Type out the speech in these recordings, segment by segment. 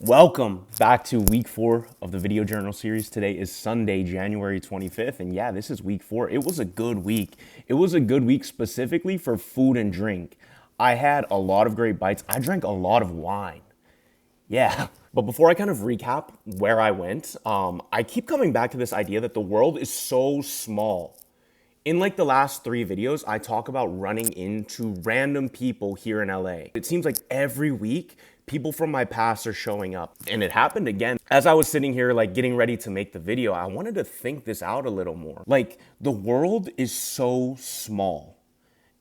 Welcome back to week 4 of the video journal series. Today is Sunday, January 25th. And yeah, this is week 4. It was a good week. It was a good week specifically for food and drink. I had a lot of great bites. I drank a lot of wine. Yeah. But before I kind of recap where I went, I keep coming back to this idea that the world is so small. In like the last 3 videos, I talk about running into random people here in LA. It seems like every week, people from my past are showing up. And it happened again. As I was sitting here like getting ready to make the video, I wanted to think this out a little more. Like the world is so small.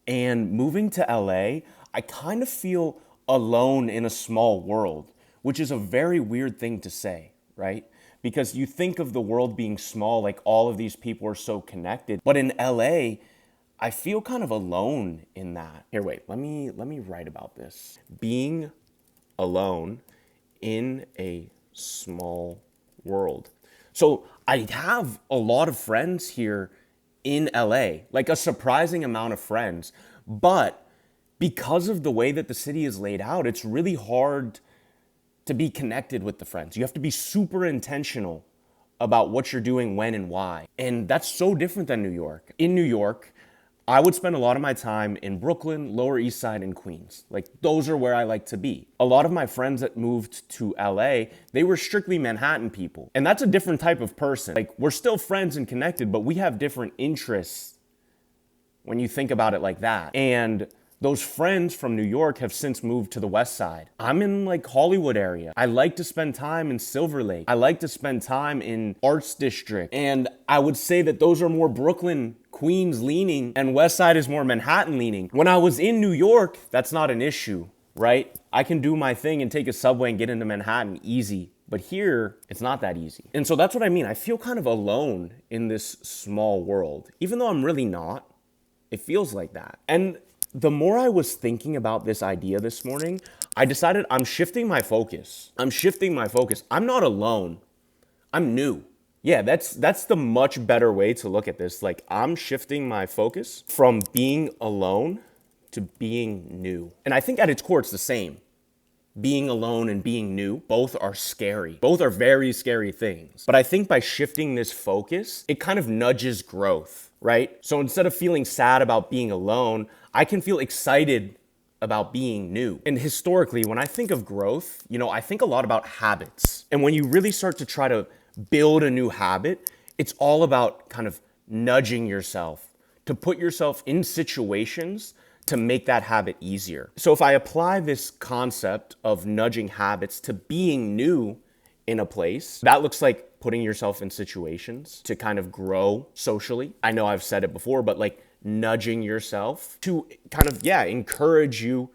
And moving to LA, I kind of feel alone in a small world, which is a very weird thing to say, right? Because you think of the world being small, like all of these people are so connected. But in LA, I feel kind of alone in that. Here, wait, let me write about this. Being alone in a small world. So I have a lot of friends here in LA, like a surprising amount of friends. But because of the way that the city is laid out, it's really hard to be connected with the friends. You have to be super intentional about what you're doing, when, and why. And that's so different than New York. In New York, I would spend a lot of my time in Brooklyn, Lower East Side, and Queens. Like, those are where I like to be. A lot of my friends that moved to LA, they were strictly Manhattan people. And that's a different type of person. Like, we're still friends and connected, but we have different interests when you think about it like that. And those friends from New York have since moved to the West Side. I'm in like Hollywood area. I like to spend time in Silver Lake. I like to spend time in Arts District. And I would say that those are more Brooklyn, Queens leaning, and West Side is more Manhattan leaning. When I was in New York, that's not an issue, right? I can do my thing and take a subway and get into Manhattan easy. But here, it's not that easy. And so that's what I mean. I feel kind of alone in this small world. Even though I'm really not, it feels like that. And the more I was thinking about this idea this morning, I decided I'm shifting my focus. I'm not alone. I'm new. Yeah, that's the much better way to look at this. Like, I'm shifting my focus from being alone to being new. And I think at its core, it's the same. Being alone and being new, both are scary. Both are very scary things. But I think by shifting this focus, it kind of nudges growth, right? So instead of feeling sad about being alone, I can feel excited about being new. And historically, when I think of growth, I think a lot about habits. And when you really start to try to build a new habit, it's all about kind of nudging yourself to put yourself in situations to make that habit easier. So if I apply this concept of nudging habits to being new in a place, that looks like putting yourself in situations to kind of grow socially. I know I've said it before, but like nudging yourself to kind of, encourage you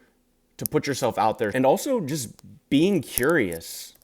to put yourself out there, and also just being curious.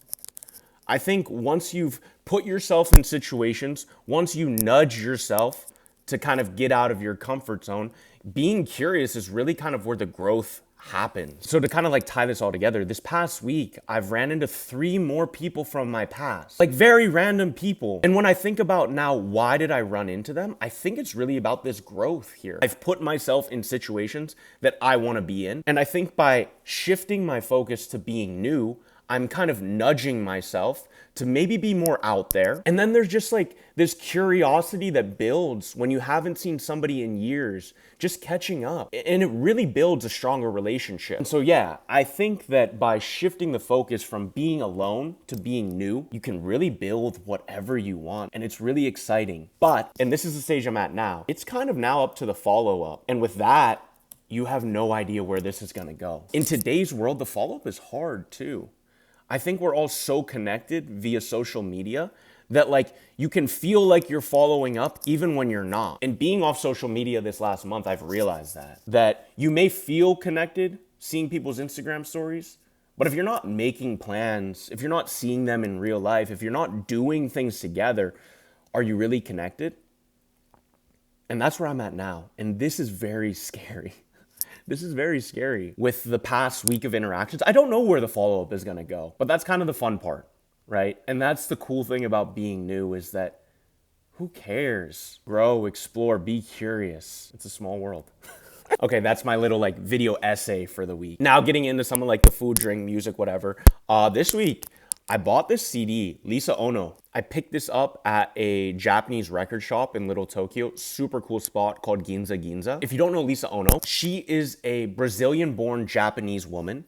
I think once you've put yourself in situations, once you nudge yourself to kind of get out of your comfort zone, being curious is really kind of where the growth happens. So to kind of like tie this all together, this past week, I've ran into 3 more people from my past, like very random people. And when I think about now, why did I run into them? I think it's really about this growth here. I've put myself in situations that I want to be in. And I think by shifting my focus to being new, I'm kind of nudging myself to maybe be more out there. And then there's just like this curiosity that builds when you haven't seen somebody in years, just catching up. And it really builds a stronger relationship. And so, I think that by shifting the focus from being alone to being new, you can really build whatever you want. And it's really exciting. But, and this is the stage I'm at now, it's kind of now up to the follow-up. And with that, you have no idea where this is gonna go. In today's world, the follow-up is hard too. I think we're all so connected via social media that like you can feel like you're following up even when you're not. And being off social media this last month, I've realized that you may feel connected seeing people's Instagram stories, but if you're not making plans, if you're not seeing them in real life, if you're not doing things together, are you really connected? And that's where I'm at now. And this is very scary. This is very scary. With the past week of interactions, I don't know where the follow-up is gonna go, but that's kind of the fun part, right? And that's the cool thing about being new, is that who cares? Grow, explore, be curious. It's a small world. Okay, that's my little like video essay for the week. Now getting into something like the food, drink, music, whatever. This week, I bought this CD, Lisa Ono. I picked this up at a Japanese record shop in Little Tokyo. Super cool spot called Ginza Ginza. If you don't know Lisa Ono, she is a Brazilian-born Japanese woman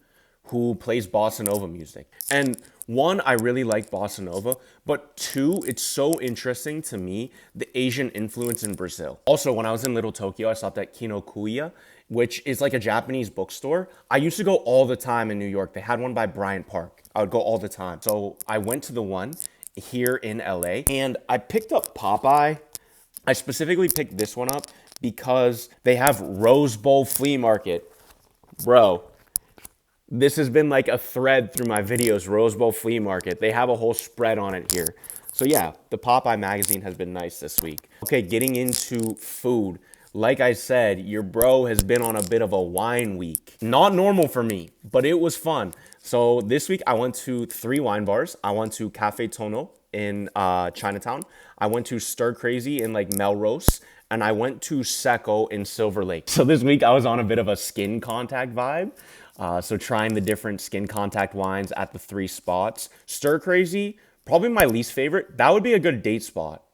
who plays bossa nova music. And one, I really like bossa nova, but two, it's so interesting to me, the Asian influence in Brazil. Also, when I was in Little Tokyo, I stopped at Kinokuniya, which is like a Japanese bookstore. I used to go all the time in New York. They had one by Bryant Park. I would go all the time. So I went to the one here in LA and I picked up Popeye. I specifically picked this one up because they have Rose Bowl Flea Market. Bro, this has been like a thread through my videos, Rose Bowl Flea Market. They have a whole spread on it here. So yeah, the Popeye magazine has been nice this week. Okay, getting into food. Like I said, your bro has been on a bit of a wine week. Not normal for me, but it was fun. So this week I went to 3 wine bars. I went to Cafe Tono in Chinatown. I went to Stir Crazy in like Melrose. And I went to Secco in Silver Lake. So this week I was on a bit of a skin contact vibe. So trying the different skin contact wines at the 3 spots. Stir Crazy, probably my least favorite. That would be a good date spot.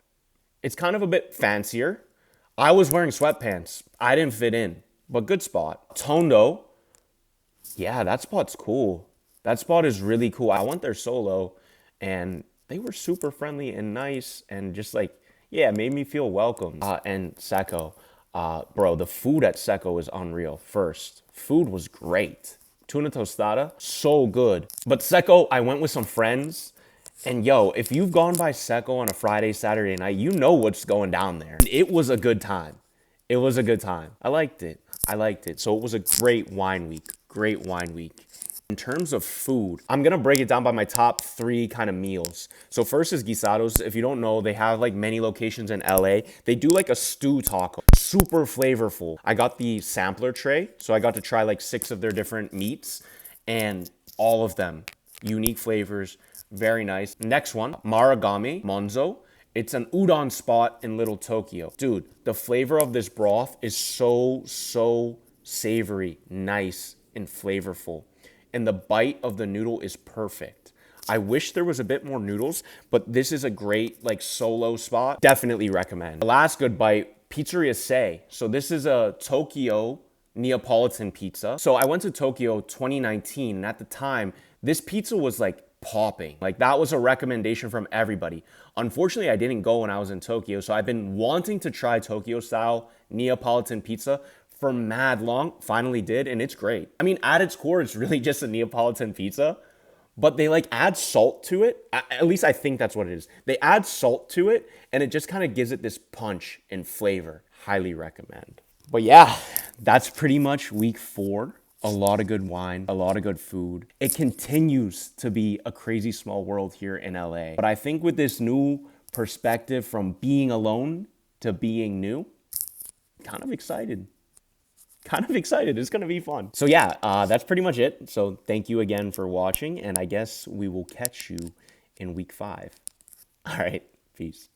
It's kind of a bit fancier. I was wearing sweatpants. I didn't fit in, but good spot. Tondo, yeah, that spot's cool. That spot is really cool. I went there solo and they were super friendly and nice and just like, yeah, it made me feel welcome. And Secco, bro, the food at Secco is unreal. First, food was great. Tuna tostada, so good. But Secco, I went with some friends. And yo, if you've gone by Secco on a Friday, Saturday night, you know what's going down there. It was a good time. It was a good time. I liked it. I liked it. So it was a great wine week. Great wine week. In terms of food, I'm gonna break it down by my top 3 kind of meals. So first is Guisados. If you don't know, they have like many locations in LA. They do like a stew taco, super flavorful. I got the sampler tray, so I got to try like 6 of their different meats and all of them, unique flavors, very nice. Next one, Marugame Monzo. It's an udon spot in Little Tokyo. Dude, the flavor of this broth is so savory, nice, and flavorful. And the bite of the noodle is perfect. I wish there was a bit more noodles, but this is a great like solo spot. Definitely recommend. The last good bite, Pizzeria Sei. So this is a Tokyo Neapolitan pizza. So I went to Tokyo 2019, and at the time, this pizza was like popping. Like that was a recommendation from everybody. Unfortunately, I didn't go when I was in Tokyo, so I've been wanting to try Tokyo style Neapolitan pizza for mad long. Finally did, and it's great. I mean, at its core, it's really just a Neapolitan pizza, but they like add salt to it. At least I think that's what it is. They add salt to it, and it just kind of gives it this punch and flavor. Highly recommend. But yeah, that's pretty much week 4. A lot of good wine, a lot of good food. It continues to be a crazy small world here in LA. But I think with this new perspective from being alone to being new, kind of excited. It's gonna be fun. So yeah, that's pretty much it. So thank you again for watching, and I guess we will catch you in week 5. All right, peace.